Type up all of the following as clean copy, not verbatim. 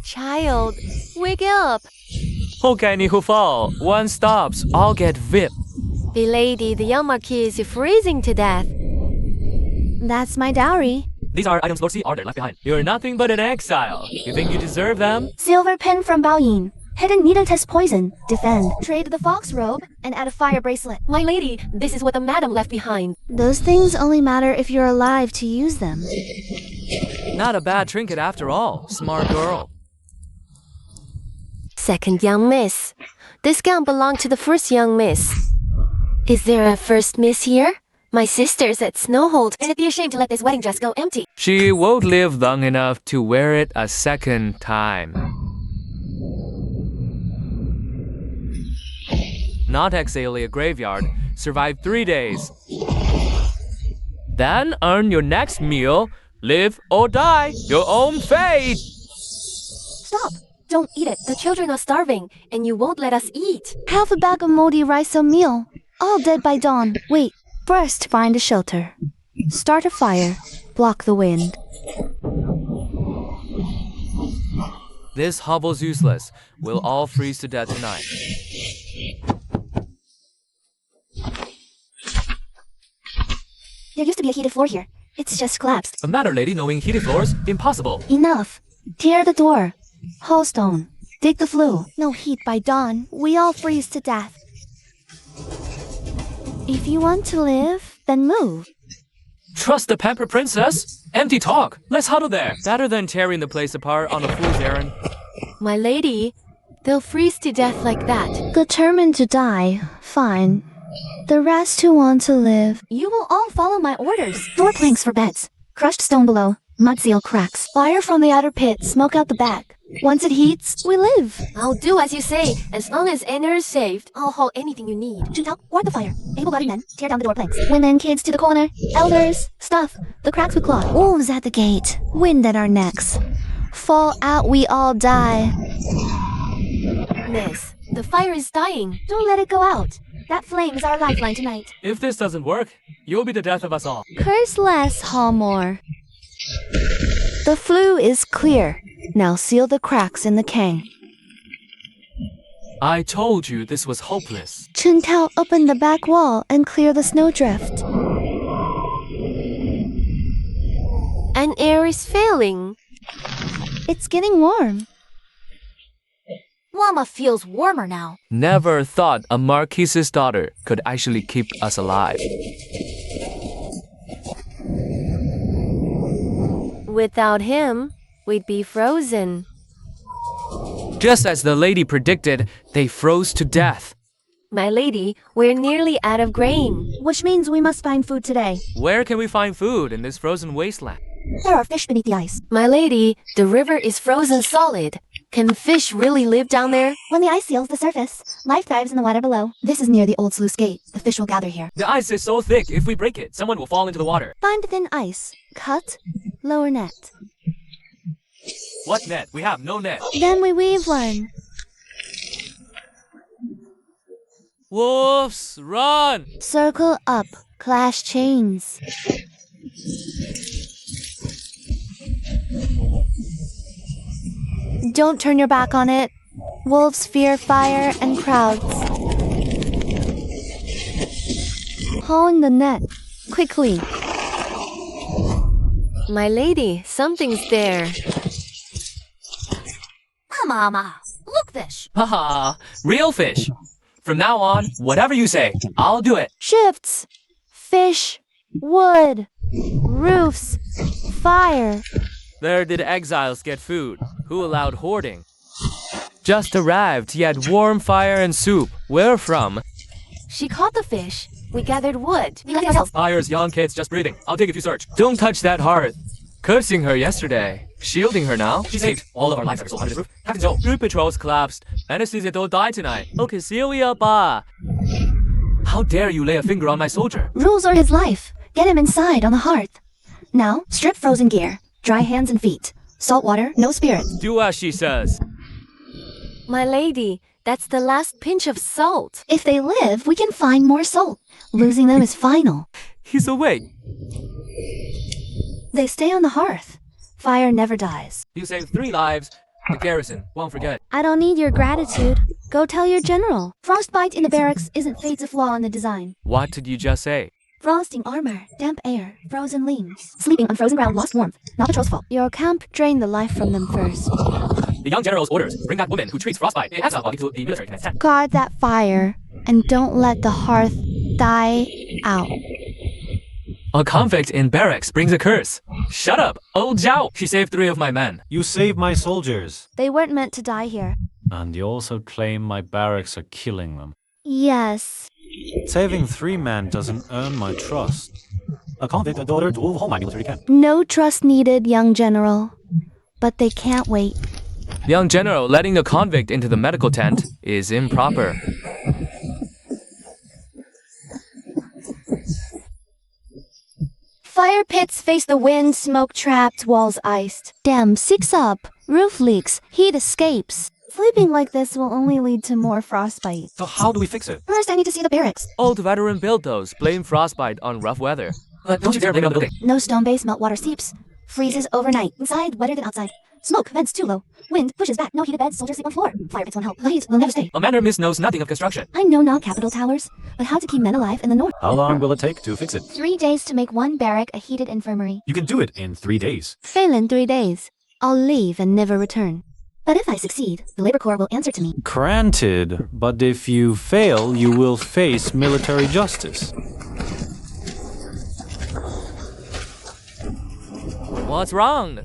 Child, wake up. Okay, who fall. One stops, all get whipped. The lady, the young marquis is freezing to death. That's my dowry. These are items Lord C ordered left behind. You're nothing but an exile. You think you deserve them? Silver pin from Baoyin. Hidden needle test poison. Defend. Trade the fox robe and add a fire bracelet. My lady, this is what the madam left behind. Those things only matter if you're alive to use them. Not a bad trinket after all. Smart girl. Second young miss. This gown belonged to the first young miss. Is there a first miss here? My sister's at Snowhold, and it'd be a shame to let this wedding dress go empty. She won't live long enough to wear it a second time. Not exile a graveyard. Survive 3 days. Then earn your next meal. Live or die. Your own fate. Stop! Don't eat it. The children are starving, and you won't let us eat. Half a bag of moldy rice meal. All dead by dawn. Wait. First, find a shelter. Start a fire. Block the wind. This hovel's useless. We'll all freeze to death tonight. There used to be a heated floor here. It's just collapsed. The matter, lady, knowing heated floors? Impossible. Enough. Tear the door. Whole stone. Dig the flue. No heat by dawn. We all freeze to death. If you want to live, then move. Trust the pampered princess? Empty talk. Let's huddle there. Better than tearing the place apart on a fool's errand. My lady, they'll freeze to death like that. Determined to die. Fine. The rest who want to live. You will all follow my orders. Door planks for beds. Crushed stone below. Mud seal cracks. Fire from the outer pit. Smoke out the back. Once it heats, we live. I'll do as you say. As long as Anna is saved, I'll haul anything you need. Juntao, ward the fire. Able-bodied men, tear down the door planks. Women, kids to the corner. Elders, stuff. The cracks with cloth. Wolves at the gate. Wind at our necks. Fall out, we all die. Miss, the fire is dying. Don't let it go out. That flame is our lifeline tonight. If this doesn't work, you'll be the death of us all. Curse less, haul more. The flue is clear. Now seal the cracks in the kang. I told you this was hopeless. Chuntao, open the back wall and clear the snowdrift. An air is failing. It's getting warm. Llama feels warmer now. Never thought a marquis's daughter could actually keep us alive. Without him, we'd be frozen. Just as the lady predicted, they froze to death. My lady, we're nearly out of grain. Which means we must find food today. Where can we find food in this frozen wasteland? There are fish beneath the ice. My lady, the river is frozen solid. Can fish really live down there? When the ice seals the surface, life thrives in the water below. This is near the old sluice gate. The fish will gather here. The ice is so thick, if we break it, someone will fall into the water. Find thin ice. Cut. Lower net. What net? We have no net. Then we weave one. Wolves, run! Circle up. Clash chains. Don't turn your back on it. Wolves fear fire and crowds. Haul in the net. Quickly. My lady, something's there. Mama, look fish. Haha, real fish. From now on, whatever you say, I'll do it. Shifts. Fish. Wood. Roofs. Fire. Where did exiles get food? Who allowed hoarding? Just arrived, yet warm fire and soup. Where from? She caught the fish. We gathered wood. Fire's young kids just breathing. I'll take it if you search. Don't touch that hearth. Cursing her yesterday. Shielding her now. She's saved. All of our lives are still under this roof. Captain Joe. Group patrols collapsed. Anesthesia don't die tonight. Okay, Celia ba. How dare you lay a finger on my soldier? Rules are his life. Get him inside on the hearth. Now, strip frozen gear. Dry hands and feet. Salt water, no spirits. Do as she says. My lady, that's the last pinch of salt. If they live, we can find more salt. Losing them is final. He's awake. They stay on the hearth. Fire never dies. You saved 3 lives. The garrison won't forget. I don't need your gratitude. Go tell your general. Frostbite in the barracks isn't fate's a flaw in the design. What did you just say? Frosting armor, damp air, frozen limbs. Sleeping on frozen ground lost warmth. Not the troll's fault. Your camp drained the life from them first. The young general's orders bring back women who treats frostbite in exile while to the military command tent. Guard that fire and don't let the hearth die out. A convict in barracks brings a curse. Shut up, old Zhao. She saved 3 of my men. You saved my soldiers. They weren't meant to die here. And you also claim my barracks are killing them. Yes. Saving 3 men doesn't earn my trust. A convict ordered to overhaul my military camp. No trust needed, young general. But they can't wait. Young general letting a convict into the medical tent is improper. Fire pits face the wind, smoke trapped, walls iced. Damn, 6 up. Roof leaks, heat escapes. Sleeping like this will only lead to more frostbite. So how do we fix it? First, I need to see the barracks. Old veteran built those. Blame frostbite on rough weather. But don't you dare blame it on the building. No stone base, meltwater seeps. Freezes overnight. Inside, wetter than outside. Smoke, vents too low. Wind pushes back, no heated beds, soldiers sleep on floor. Fire pits won't help. The heat will never stay. A manor miss knows nothing of construction. I know not capital towers, but how to keep men alive in the north. How long will it take to fix it? 3 days to make 1 barrack a heated infirmary. You can do it in 3 days. Fail in 3 days. I'll leave and never return. But if I succeed, the Labor Corps will answer to me. Granted, but if you fail, you will face military justice. What's wrong?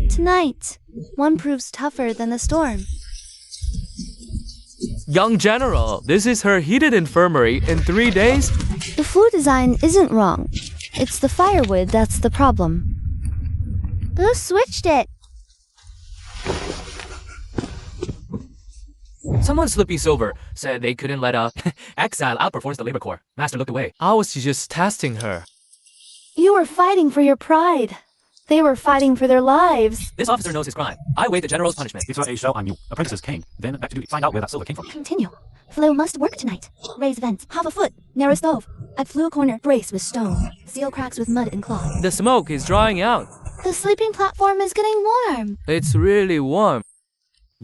Tonight, one proves tougher than the storm. Young general, this is her heated infirmary in 3 days? The flue design isn't wrong. It's the firewood that's the problem. Who switched it? Someone slippy sober said they couldn't let a exile outperform the labor corps. Master looked away. I was just testing her. You were fighting for your pride. They were fighting for their lives. This officer knows his crime. I await the general's punishment. It's a shell on you. Apprentices came, then back to duty. Find out where that silver came from. Continue. Flue must work tonight. Raise vents, half a foot, narrow stove. At flue corner, brace with stone. Seal cracks with mud and cloth. The smoke is drying out. The sleeping platform is getting warm. It's really warm.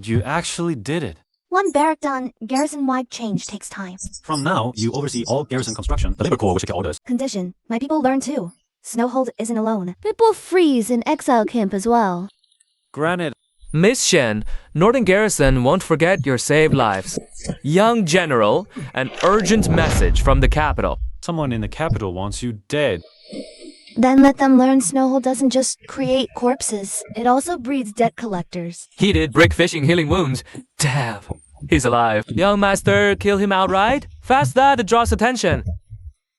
You actually did it. 1 barrack done, garrison-wide change takes time. From now, you oversee all garrison construction. The labor corps will check your orders. Condition, my people learn too. Snowhold isn't alone. People freeze in exile camp as well. Granted. Miss Shen, Northern Garrison won't forget your saved lives. Young general, an urgent message from the capital. Someone in the capital wants you dead. Then let them learn Snowhold doesn't just create corpses. It also breeds debt collectors. Heated brick fishing healing wounds. Damn, he's alive. Young master, kill him outright? Fast that, it draws attention.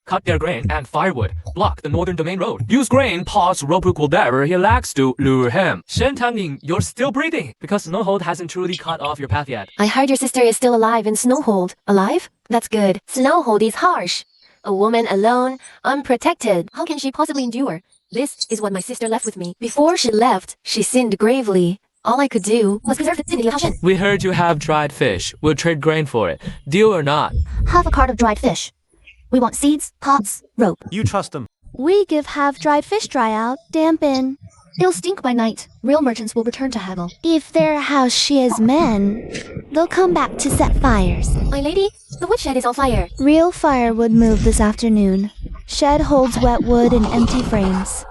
Cut their grain and firewood. Block the northern domain road. Use grain, pots, rope hook, whatever he lacks to lure him. Shen Tangning, you're still breathing because Snowhold hasn't truly cut off your path yet. I heard your sister is still alive in Snowhold. Alive? That's good. Snowhold is harsh. A woman alone, unprotected. How can she possibly endure? This is what my sister left with me. Before she left, she sinned gravely. All I could do was preserve the dignity of Shen. We heard you have dried fish. We'll trade grain for it. Deal or not? Half a cart of dried fish. We want seeds, pots, rope. You trust them. We give half dried fish dry out, dampen. They'll stink by night. Real merchants will return to haggle. If their house shares men, they'll come back to set fires. My lady, the woodshed is on fire. Real fire would move this afternoon. Shed holds wet wood in empty frames.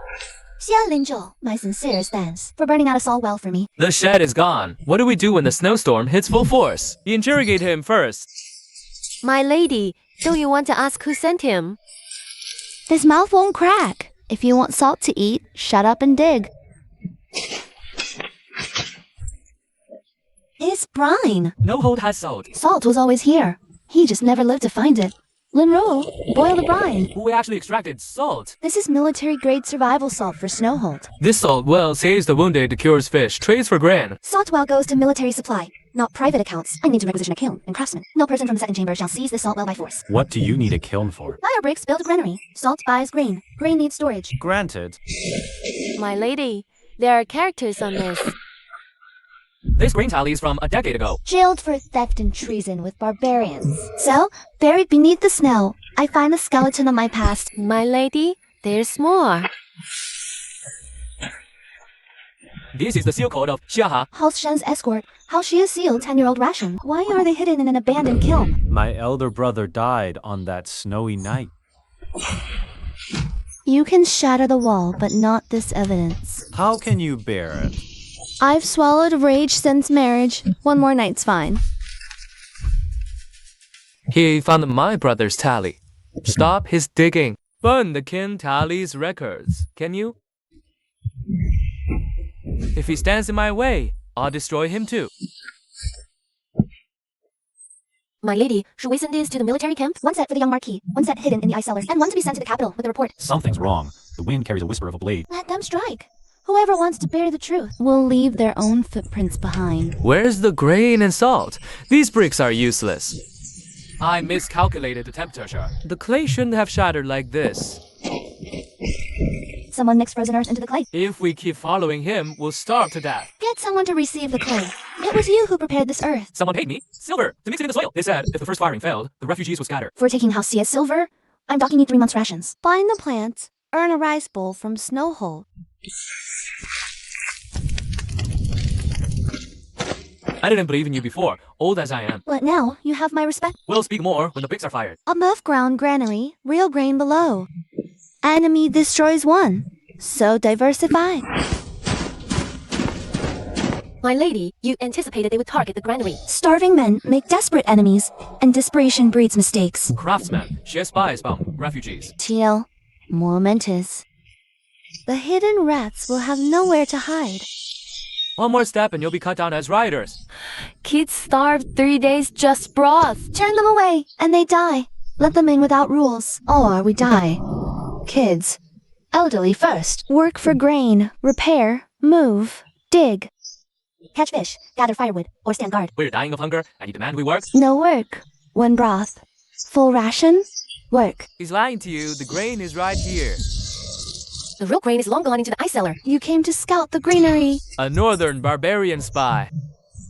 Xia Linzhou, my sincere thanks for burning out a salt well for me. The shed is gone. What do we do when the snowstorm hits full force? Interrogate him first. My lady, don't you want to ask who sent him? His mouth won't crack. If you want salt to eat, shut up and dig. It's brine. No hold has salt. Salt was always here. He just never lived to find it. Linro, boil the brine. We actually extracted salt. This is military-grade survival salt for Snowhold. This salt well saves the wounded, cures fish, trades for grain. Salt well goes to military supply, not private accounts. I need to requisition a kiln and craftsman. No person from the second chamber shall seize this salt well by force. What do you need a kiln for? Fire bricks build a granary. Salt buys grain. Grain needs storage. Granted. My lady, there are characters on this. This grain tally is from a decade ago. Jailed for theft and treason with barbarians. So, buried beneath the snow, I find the skeleton of my past. My lady, there's more. This is the seal code of Xiaha. House Shen's escort. How she is sealed 10-year-old ration. Why are they hidden in an abandoned kiln? My elder brother died on that snowy night. You can shatter the wall, but not this evidence. How can you bear it? I've swallowed rage since marriage. One more night's fine. He found my brother's tally. Stop his digging. Burn the kin tally's records. Can you? If he stands in my way, I'll destroy him too. My lady, should we send this to the military camp? One set for the young marquis, one set hidden in the ice cellar, and one to be sent to the capital with a report. Something's wrong. The wind carries a whisper of a blade. Let them strike. Whoever wants to bury the truth will leave their own footprints behind. Where's the grain and salt? These bricks are useless. I miscalculated the temperature. The clay shouldn't have shattered like this. Someone mixed frozen earth into the clay. If we keep following him, we'll starve to death. Get someone to receive the clay. It was you who prepared this earth. Someone paid me silver to mix it in the soil. They said if the first firing failed, the refugees would scatter. For taking House Sia's silver, I'm docking you 3 months' rations. Find the plants. Earn a rice bowl from Snowhole. I didn't believe in you before, old as I am. But now, you have my respect. We'll speak more when the bricks are fired. Above ground granary, real grain below. Enemy destroys one. So diversify. My lady, you anticipated they would target the granary. Starving men make desperate enemies, and desperation breeds mistakes. Craftsman, she spies from refugees. TL, momentous. The hidden rats will have nowhere to hide. One more step and you'll be cut down as rioters. Kids starved 3 days just broth. Turn them away, and they die. Let them in without rules, or we die. Kids. Elderly first. Work for grain. Repair. Move. Dig. Catch fish. Gather firewood. Or stand guard. We're dying of hunger and you demand we work? No work. One broth. Full ration. Work. He's lying to you. The grain is right here. The real grain is long gone into the ice cellar. You came to scout the greenery. A northern barbarian spy.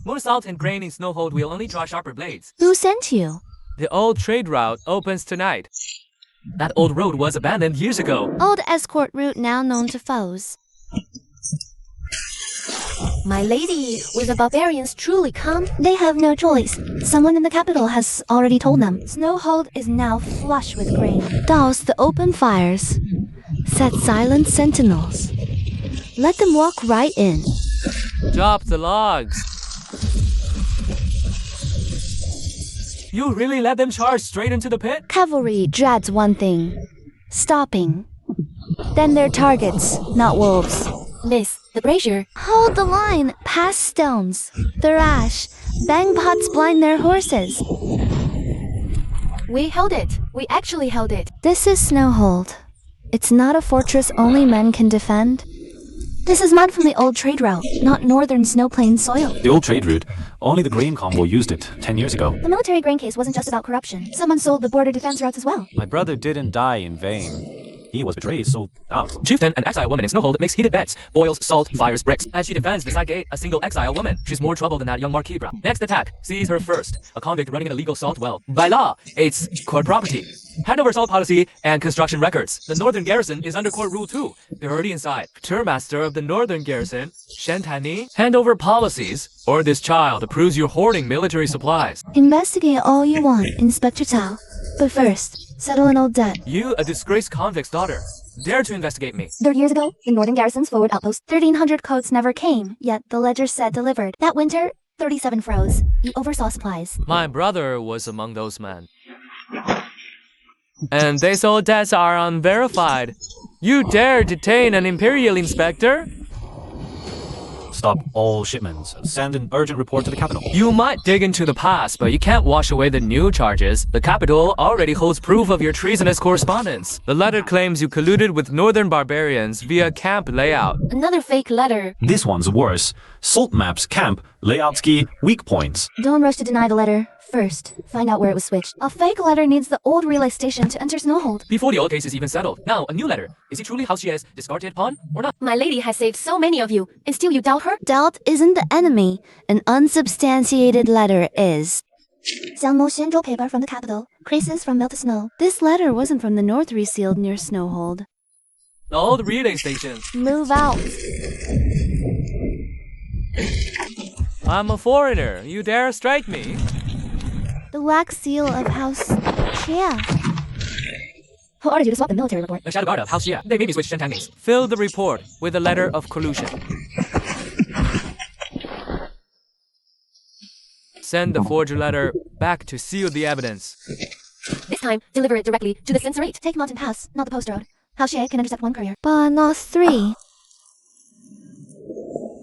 More salt and grain in Snowhold will only draw sharper blades. Who sent you? The old trade route opens tonight. That old road was abandoned years ago. Old escort route now known to foes. My lady, will the barbarians truly come? They have no choice. Someone in the capital has already told them. Snowhold is now flush with grain. Douse the open fires. Set silent sentinels. Let them walk right in. Drop the logs. You really let them charge straight into the pit? Cavalry dreads one thing. Stopping. Then they're targets, not wolves. Miss, the brazier. Hold the line. Pass stones. Thrash. Bang pots blind their horses. We held it. We actually held it. This is Snowhold. It's not a fortress only men can defend. This is mud from the old trade route, not northern snowplain soil. The old trade route. Only the grain convoy used it 10 years ago. The military grain case wasn't just about corruption. Someone sold the border defense routes as well. My brother didn't die in vain. He was betrayed, sold out. Chieftain, an exile woman in Snowhold, makes heated beds, boils salt, fires bricks. As she defends the side gate, a single exile woman. She's more trouble than that young Marquis bra. Next attack, seize her first. A convict running an illegal salt well. By law, it's court property. Hand over salt policy and construction records. The northern garrison is under court rule too. They're already inside. Tourmaster of the northern garrison, Shen Tani, hand over policies, or this child approves you hoarding military supplies. Investigate all you want, Inspector Tao. But first, settle an old debt. You, a disgraced convict's daughter, dare to investigate me. 30 years ago, the northern garrison's forward outpost, 1,300 coats never came, yet the ledger said delivered. That winter, 37 froze. You oversaw supplies. My brother was among those men. And they sold debts are unverified. You dare detain an imperial inspector? Stop all shipments. Send an urgent report to the capital. You might dig into the past, but you can't wash away the new charges. The capital already holds proof of your treasonous correspondence. The letter claims you colluded with northern barbarians via camp layout. Another fake letter. This one's worse. Salt maps, camp, layout ski, weak points. Don't rush to deny the letter. First, find out where it was switched. A fake letter needs the old relay station to enter Snowhold. Before the old case is even settled. Now, a new letter. Is it truly how she has discarded pawn or not? My lady has saved so many of you, and still you doubt her? Doubt isn't the enemy. An unsubstantiated letter is. Xiangmo Xianzhou paper from the capital. Creases from melted snow. This letter wasn't from the north resealed near Snowhold. The old relay station. Move out. I'm a foreigner. You dare strike me? The wax seal of House Chia. Who ordered you to swap the military report? The shadow guard of House Xie. They made me switch Shen names. Fill the report with a letter of collusion. Send the forged letter back to seal the evidence. This time, deliver it directly to the censorate. Take Mountain Pass, not the post road. House Xie can intercept one courier, but not 3.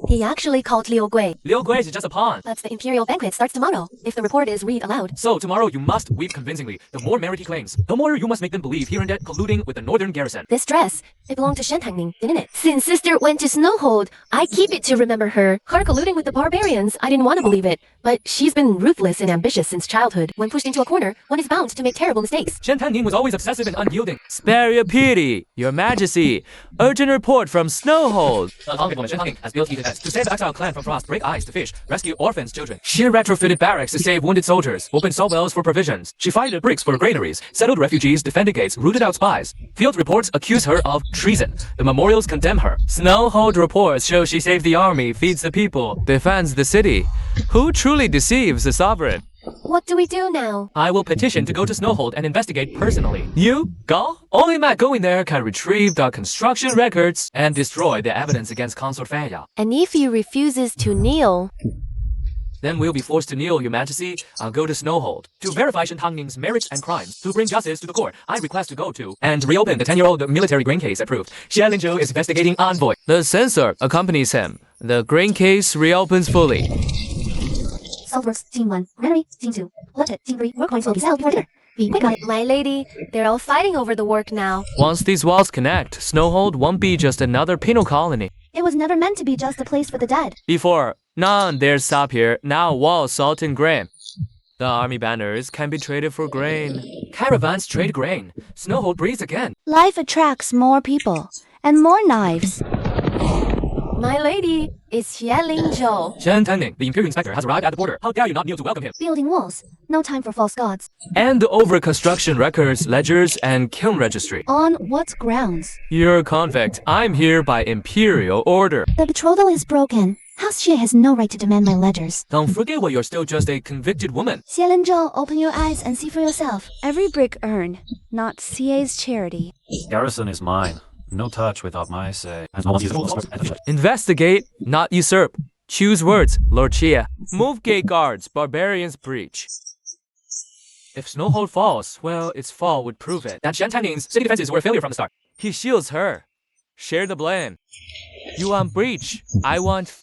He actually called Liu Gui. Liu Gui is just a pawn. But the imperial banquet starts tomorrow, if the report is read aloud. So tomorrow you must weep convincingly. The more merit he claims, the more you must make them believe here and there colluding with the northern garrison. This dress, it belonged to Shen Tangning, didn't it? Since sister went to Snowhold, I keep it to remember her. Her colluding with the barbarians, I didn't want to believe it. But she's been ruthless and ambitious since childhood. When pushed into a corner, one is bound to make terrible mistakes. Shen Tangning was always obsessive and unyielding. Spare your pity, your majesty. Urgent report from Snowhold. A convict woman, Shen Tangning, has built EDSA to save the exile clan from frost, break ice to fish, rescue orphans' children. She retrofitted barracks to save wounded soldiers, opened sawwells for provisions. She fired bricks for granaries, settled refugees, defended gates, rooted out spies. Field reports accuse her of treason. The memorials condemn her. Snowhold reports show she saved the army, feeds the people, defends the city. Who truly deceives the sovereign? What do we do now? I will petition to go to Snowhold and investigate personally. You? Go? Only Matt going there can retrieve the construction records and destroy the evidence against Consort Fanya. And if he refuses to kneel... Then we'll be forced to kneel, Your Majesty. I'll go to Snowhold to verify Shen Tangning's merits and crimes, to bring justice to the court. I request to go to and reopen the 10-year-old military grain case approved. Xie Linzhou is investigating envoy. The censor accompanies him. The grain case reopens fully. Saltworks, Team 1. Granary, Team 2. Left Team 3. Work coins will be settled before dinner. Be quick on it. My lady, they're all fighting over the work now. Once these walls connect, Snowhold won't be just another penal colony. It was never meant to be just a place for the dead. Before, none dare stop here. Now walls, salt and grain. The army banners can be traded for grain. Caravans trade grain. Snowhold breathes again. Life attracts more people and more knives. My lady is Xie Linzhou. Shen Tangning, the Imperial Inspector, has arrived at the border. How dare you not kneel to welcome him? Building walls. No time for false gods. And over construction records, ledgers, and kiln registry. On what grounds? You're a convict. I'm here by imperial order. The betrothal is broken. House Xie has no right to demand my ledgers. Don't forget you're still just a convicted woman. Xie Linzhou, open your eyes and see for yourself. Every brick earned, not CA's charity. Garrison is mine. No touch without my say. Investigate, not usurp. Choose words, Lord Chia. Move gate guards, barbarians breach. If Snowhold falls, well, its fall would prove it. That Shen Tangning's city defenses were a failure from the start. He shields her. Share the blame. You want breach. I want...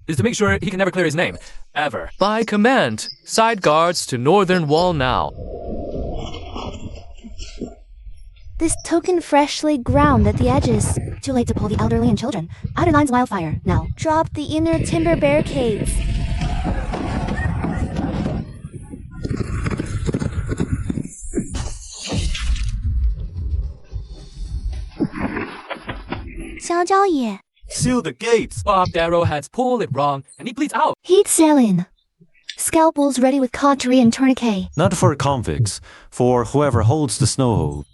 is to make sure he can never clear his name. Ever. By command, side guards to northern wall now. This token freshly ground at the edges. Too late to pull the elderly and children. Outer lines wildfire. Now. Drop the inner timber barricades. Xiao Zhao Ye. Seal the gates! Bob Arrowheads pull it wrong, and he bleeds out. Heat saline. Scalpels ready with cautery and tourniquet. Not for convicts, for whoever holds the Snowhold.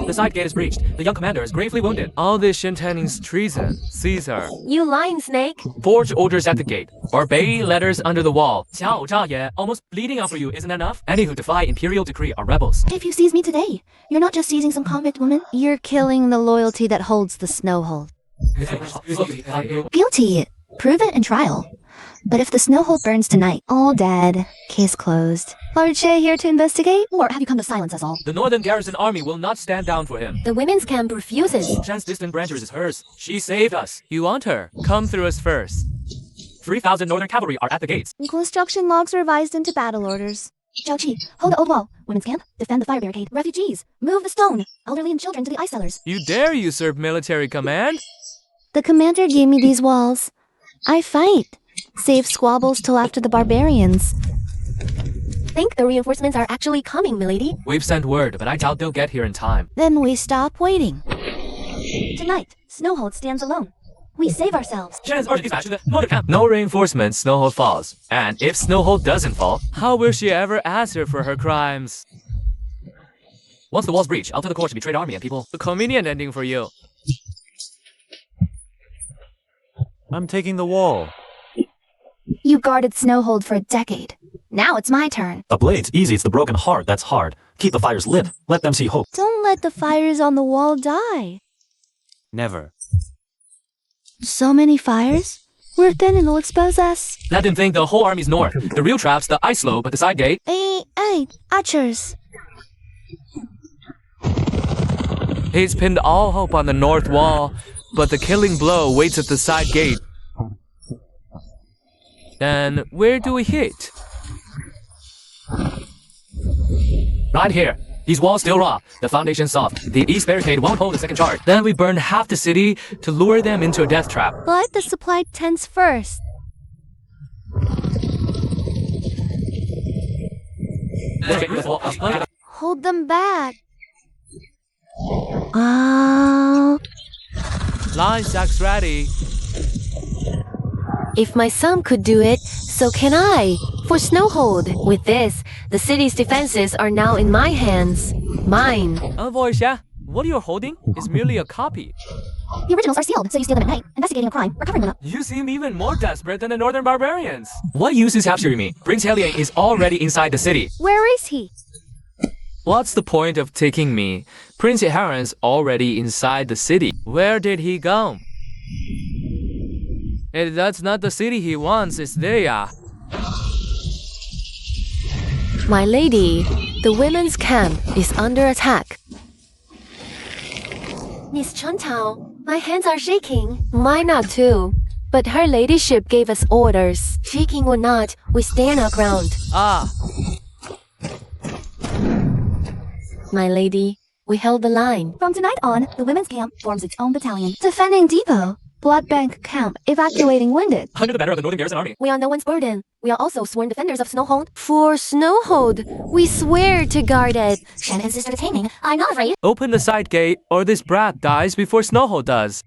The side gate is breached. The young commander is gravely wounded. All this Shen Tangning's treason. Caesar. You lying snake. Forge orders at the gate. Obey letters under the wall. Xiao Zhaye, almost bleeding out for you, isn't enough? Any who defy imperial decree are rebels. If you seize me today, you're not just seizing some convict woman. You're killing the loyalty that holds the Snowhold. Guilty. Prove it in trial. But if the Snowhold burns tonight, all dead, case closed. Lord Xie here to investigate? Or have you come to silence us all? The northern garrison army will not stand down for him. The women's camp refuses. Shen's distant branches is hers. She saved us. You want her? Come through us first. 3,000 northern cavalry are at the gates. Construction logs revised into battle orders. Zhao Qi, hold the old wall. Women's camp, defend the fire barricade. Refugees, move the stone. Elderly and children to the ice cellars. You dare usurp military command? The commander gave me these walls. I fight. Save squabbles till after the barbarians. Think the reinforcements are actually coming, milady? We've sent word, but I doubt they'll get here in time. Then we stop waiting. Tonight, Snowhold stands alone. We save ourselves. Shen's ordered dispatch to the northern camp. No reinforcements, Snowhold falls. And if Snowhold doesn't fall, how will she ever answer for her crimes? Once the walls breach, I'll tell the court to betray the army and people. A convenient ending for you. I'm taking the wall. guarded Snowhold for a decade. Now it's my turn. A blade's easy, it's the broken heart that's hard. Keep the fires lit. Let them see hope. Don't let the fires on the wall die. Never. So many fires? We're thin and it'll expose us. Let them think the whole army's north. The real trap's the ice slope at the side gate. Hey, archers. He's pinned all hope on the north wall, but the killing blow waits at the side gate. Then where do we hit? Right here. These walls still raw. The foundation soft. The east barricade won't hold the second charge. Then we burn half the city to lure them into a death trap. Light the supply tents first. Hold them back. Line sacks ready. If my son could do it, so can I. For Snowhold. With this, the city's defenses are now in my hands. Mine. Voisha, what you're holding is merely a copy. The originals are sealed, so you steal them at night, investigating a crime, or covering them up. You seem even more desperate than the northern barbarians. What use is capturing me? Prince Hellion is already inside the city. Where is he? What's the point of taking me? Prince Heron's already inside the city. Where did he go? That's not the city he wants, it's there. My lady, the women's camp is under attack. Miss Chuntao, my hands are shaking. Mine are too. But her ladyship gave us orders. Shaking or not, we stand our ground. My lady, we held the line. From tonight on, the women's camp forms its own battalion. Defending depot. Blood bank camp. Evacuating wounded. Under the banner of the Northern Garrison Army. We are no one's burden. We are also sworn defenders of Snowhold. For Snowhold, we swear to guard it. Shen and sister detaining. I'm not afraid. Open the side gate, or this brat dies before Snowhold does.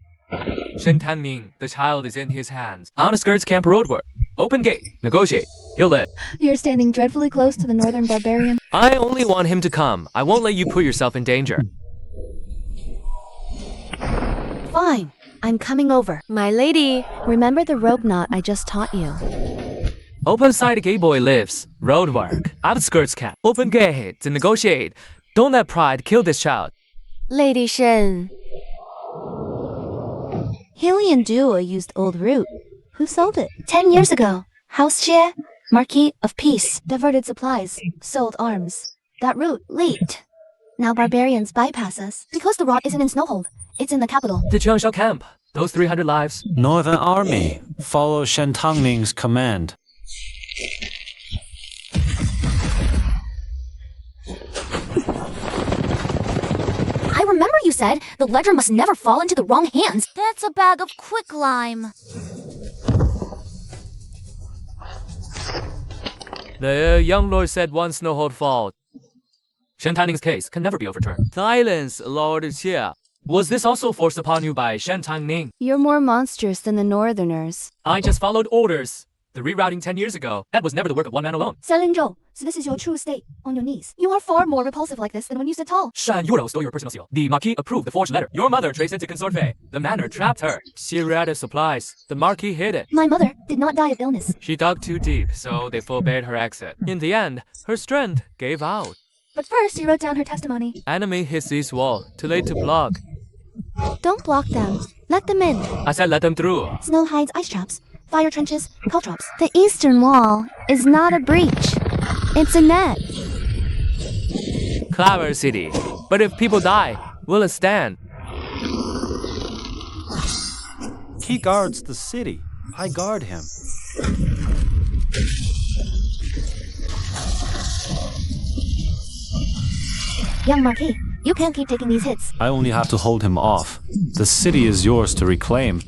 Shen Tanming, the child is in his hands. On the skirts camp roadwork. Open gate. Negotiate. He'll live. You're standing dreadfully close to the northern barbarian. I only want him to come. I won't let you put yourself in danger. Fine. I'm coming over. My lady, Remember the rope knot I just taught you. Open side gate boy lives. Roadwork. Outskirts camp. Open gate to negotiate. Don't let pride kill this child. Lady Shen. Hylian duo used old root. Who sold it? 10 years ago. House Xie, Marquis of Peace, diverted supplies, sold arms. That route leaked. Now barbarians bypass us. Because the rot isn't in Snowhold. It's in the capital. The Chengsha camp. Those 300 lives. Northern Army. Follow Shen Tangning's command. I remember you said the ledger must never fall into the wrong hands. That's a bag of quicklime. The young lord said one Snowhold fall. Shen Tangning's case can never be overturned. Silence, Lord Xie. Was this also forced upon you by Shen Tangning? You're more monstrous than the northerners. I just followed orders. The rerouting 10 years ago, that was never the work of one man alone. Selling Zhou, so this is your true state, on your knees. You are far more repulsive like this than when you sit tall. Shan Yuro stole your personal seal. The Marquis approved the forged letter. Your mother traced it to Consort Fei. The manor trapped her. She ran out of supplies. The Marquis hid it. My mother did not die of illness. She dug too deep, so they forbade her exit. In the end, her strength gave out. But first, you wrote down her testimony. Enemy hits this wall. Too late to block. Don't block them. Let them in. I said let them through. Snow hides ice traps, fire trenches, caltrops. The eastern wall is not a breach. It's a net. Clever city. But if people die, will it stand? He guards the city. I guard him. Young Marquis, you can't keep taking these hits. I only have to hold him off. The city is yours to reclaim.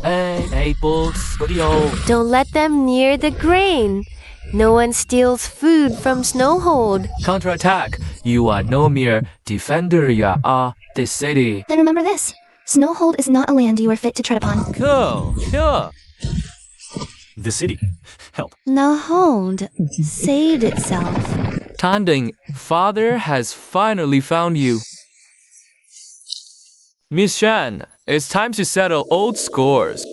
Hey, books, video. Don't let them near the grain. No one steals food from Snowhold. Counterattack. You are no mere defender, you are this city. Then remember this. Snowhold is not a land you are fit to tread upon. Cool. Sure. The city. Help. Snowhold saved itself. Tanding, father has finally found you. Miss Shen, it's time to settle old scores.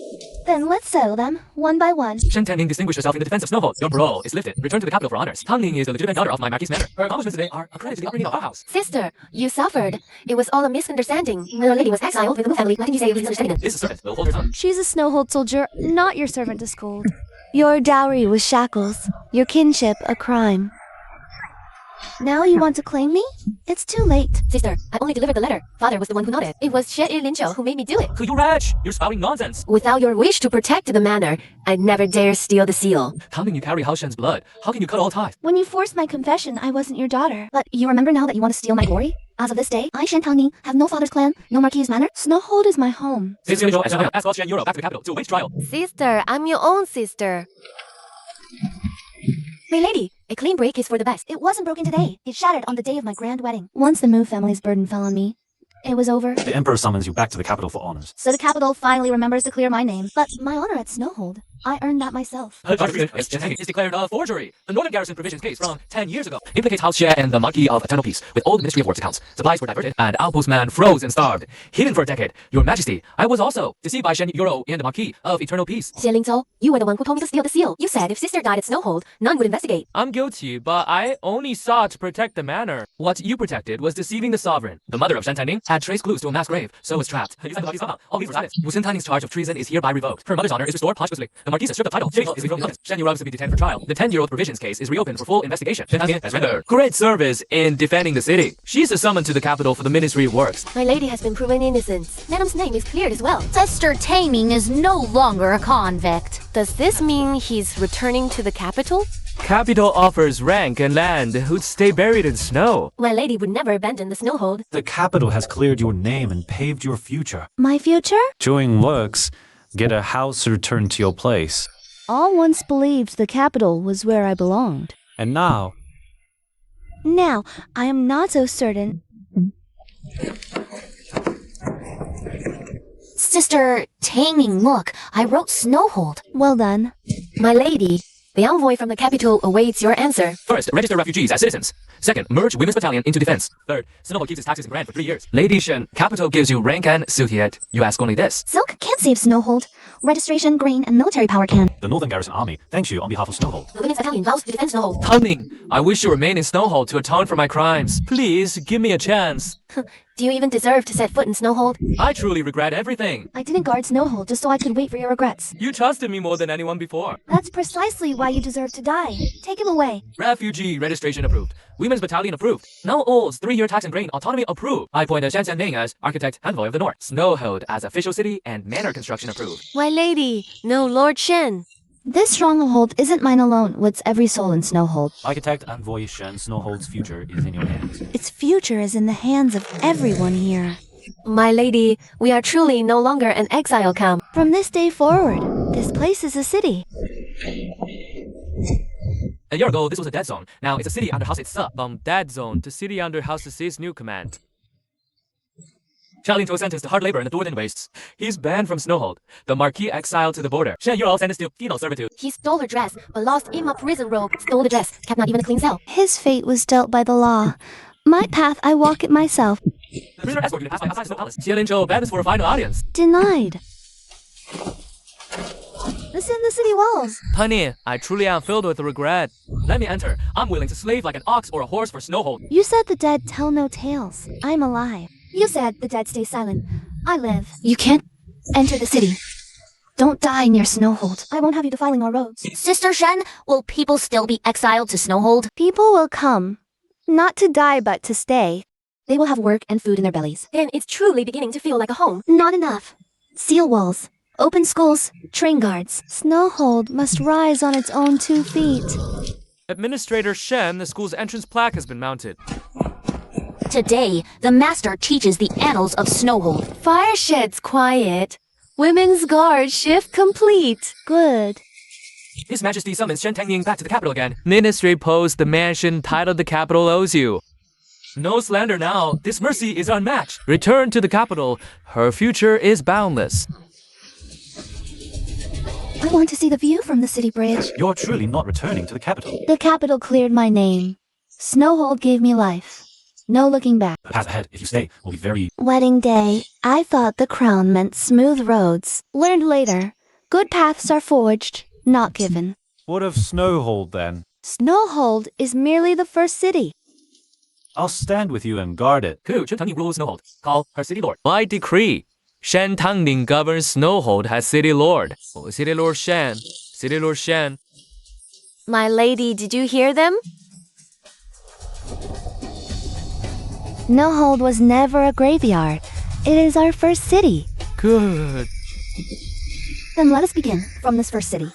Then let's settle them, one by one. Shen Tangning distinguished herself in the defense of Snowhold. Your parole is lifted. Return to the capital for honors. Tangning is the legitimate daughter of my Marquis Manor. Her accomplishments today are a credit to the upbringing of our house. Sister, you suffered. It was all a misunderstanding. When a lady was exiled with the Wu family, what did you say of misunderstanding? This servant will hold her tongue. She's a Snowhold soldier, not your servant to scold. Your dowry was shackles, your kinship a crime. Now you want to claim me? It's too late. Sister, I only delivered the letter. Father was the one who nodded. It was Xie Linqiu who made me do it. You wretch! You're spouting nonsense. Without your wish to protect the manor, I'd never dare steal the seal. Tangning, you carry House Shen's blood. How can you cut all ties? When you forced my confession, I wasn't your daughter. But you remember now that you want to steal my glory? As of this day, I, Shen Tangning, have no father's clan, no Marquis Manor. Snowhold is my home. Ask House Shen Euro back to the capital to await trial. Sister, I'm your own sister. My lady, a clean break is for the best. It wasn't broken today. It shattered on the day of my grand wedding. Once the Mu family's burden fell on me, it was over. The Emperor summons you back to the capital for honors. So the capital finally remembers to clear my name. But my honor at Snowhold, I earned that myself. Is declared a forgery. The Northern Garrison provisions case from 10 years ago implicates House Xie and the Marquis of Eternal Peace with all the Ministry of Works accounts. Supplies were diverted, and outpost man froze and starved. Hidden for a decade. Your Majesty, I was also deceived by Shen Euro and the Marquis of Eternal Peace. Xie Linqiu, you were the one who told me to steal the seal. You said if sister died at Snowhold, none would investigate. I'm guilty, but I only sought to protect the manor. What you protected was deceiving the sovereign. The mother of Shen Tangning had traced clues to a mass grave, so was trapped. All these were silence. Wu Xin Tangning's charge of treason is hereby revoked. Her mother's honor is restored posthumously. The Marquis is stripped of title. Is revoked. Shen Euro is to be detained for trial. The 10-year-old provisions case is reopened for full investigation. Shen Tangning has rendered great service in defending the city. She's the summoned to the capital for the Ministry of Works. My lady has been proven innocent. Madam's name is cleared as well. Sister Taming is no longer a convict. Does this mean he's returning to the capital? Capital offers rank and land who'd stay buried in snow. My lady would never abandon the Snowhold. The capital has cleared your name and paved your future. My future? Doing works, get a house returned to your place. All once believed the capital was where I belonged. And now, Now, I am not so certain. Sister Taming, look, I wrote Snowhold. Well done. My lady, the envoy from the capital awaits your answer. First, register refugees as citizens. Second, merge women's battalion into defense. Third, Snowhold keeps its taxes in grant for 3 years. Lady Shen, capital gives you rank and suitiet. You ask only this. Silk can't save Snowhold. Registration, grain, and military power can. the Northern Garrison Army thanks you on behalf of Snowhold. The women's battalion vows to defend Snowhold. Tangning, I wish to remain in Snowhold to atone for my crimes. Please, give me a chance. Do you even deserve to set foot in Snowhold? I truly regret everything. I didn't guard Snowhold just so I could wait for your regrets. You trusted me more than anyone before. That's precisely why you deserve to die. Take him away. Refugee registration approved. Women's battalion approved. Now Old's 3-year tax and grain autonomy approved. I appointed Shen Xianning as architect envoy of the North. Snowhold as official city and manor construction approved. My lady, no Lord Shen. This stronghold isn't mine alone. It's every soul in Snowhold. Architect Envoy Shen, Snowhold's future is in your hands. Its future is in the hands of everyone here. My lady, we are truly no longer an exile camp. From this day forward, this place is a city. A year ago, this was a dead zone. Now it's a city under House EDSA. From dead zone to city under House EDSA's new command. Xiaolin was sentenced to hard labor in the Dwarden wastes. He's banned from Snowhold. The Marquis exiled to the border. Shen Yurao sentenced to penal servitude. He stole her dress, but lost in a prison robe. Stole the dress, kept not even a clean cell. His fate was dealt by the law. My path, I walk it myself. The prisoner escorted you to pass by outside Snow Palace. Xie Linqiu begs for a final audience. Denied. This in the city walls. Honey, I truly am filled with regret. Let me enter. I'm willing to slave like an ox or a horse for Snowhold. You said the dead tell no tales. I'm alive. You said the dead stay silent. I live. You can't enter the city. Don't die near Snowhold. I won't have you defiling our roads. Sister Shen, will people still be exiled to Snowhold? People will come. Not to die, but to stay. They will have work and food in their bellies. Then it's truly beginning to feel like a home. Not enough. Seal walls. Open schools. Train guards. Snowhold must rise on its own 2 feet. Administrator Shen, the school's entrance plaque has been mounted. Today, the master teaches the annals of Snowhold. Fire sheds quiet. Women's guard shift complete. Good. His Majesty summons Shen Tangning back to the capital again. Ministry post the mansion titled the capital owes you. No slander now. This mercy is unmatched. Return to the capital. Her future is boundless. I want to see the view from the city bridge. You're truly not returning to the capital. The capital cleared my name. Snowhold gave me life. No looking back. The path ahead, if you stay, will be very... Wedding day. I thought the crown meant smooth roads. Learned later. Good paths are forged, not given. What of Snowhold, then? Snowhold is merely the first city. I'll stand with you and guard it. Ku Chentangning rules Snowhold. Call her city lord. By decree, Shan Tangning governs Snowhold as city lord. Oh, city lord Shan. City lord Shan. My lady, did you hear them? Snowhold was never a graveyard. It is our first city. Good. Then let us begin from this first city.